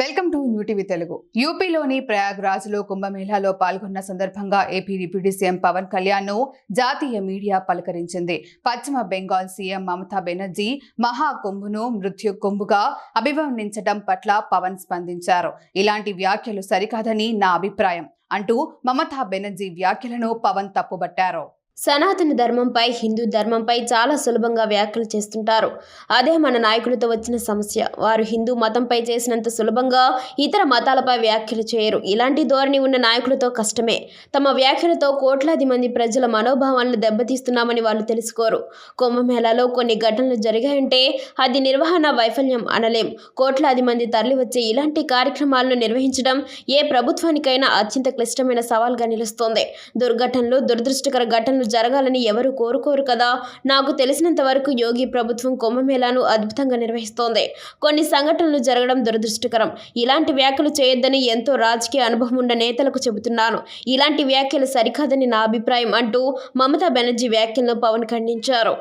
Welcome to New TV Telugu. యూపీలోని ప్రయాగ్రాజ్లో కుంభమేళాలో పాల్గొన్న సందర్భంగా AP deputy CM Pawan Kalyan ను జాతీయ మీడియా పలకరించింది. పశ్చిమ బెంగాల్ సీఎం మమతా బెనర్జీ మహాకుంభను మృత్యు కుంభుగా అభివర్ణించడం పట్ల పవన్ స్పందించారు. ఇలాంటి వ్యాఖ్యలు సరికాదని నా అభిప్రాయం అంటూ మమతా బెనర్జీ వ్యాఖ్యలను పవన్ తప్పుబట్టారు. సనాతన ధర్మంపై, హిందూ ధర్మంపై చాలా సులభంగా వ్యాఖ్యలు చేస్తుంటారు. అదే మన నాయకులతో వచ్చిన సమస్య. వారు హిందూ మతంపై చేసినంత సులభంగా ఇతర మతాలపై వ్యాఖ్యలు చేయరు. ఇలాంటి ధోరణి ఉన్న నాయకులతో కష్టమే. తమ వ్యాఖ్యలతో కోట్లాది మంది ప్రజల మనోభావాలను దెబ్బతీస్తున్నామని వాళ్ళు తెలుసుకోరు. కుంభమేళాలో కొన్ని ఘటనలు జరిగాయంటే అది నిర్వహణ వైఫల్యం అనలేం. కోట్లాది మంది తరలివచ్చే ఇలాంటి కార్యక్రమాలను నిర్వహించడం ఏ ప్రభుత్వానికైనా అత్యంత క్లిష్టమైన సవాల్గా నిలుస్తోంది. దుర్ఘటనలు, దురదృష్టకర ఘటనలు జరగాలని ఎవరు కోరుకోరు కదా. నాకు తెలిసినంత వరకు యోగి ప్రభుత్వం కుంభమేళాను అద్భుతంగా నిర్వహిస్తోంది. కొన్ని సంఘటనలు జరగడం దురదృష్టకరం. ఇలాంటి వ్యాఖ్యలు చేయొద్దని ఎంతో రాజకీయ అనుభవం ఉన్న నేతలకు చెబుతున్నాను. ఇలాంటి వ్యాఖ్యలు సరికాదని నా అభిప్రాయం అంటూ మమతా బెనర్జీ వ్యాఖ్యలను పవన్ ఖండించారు.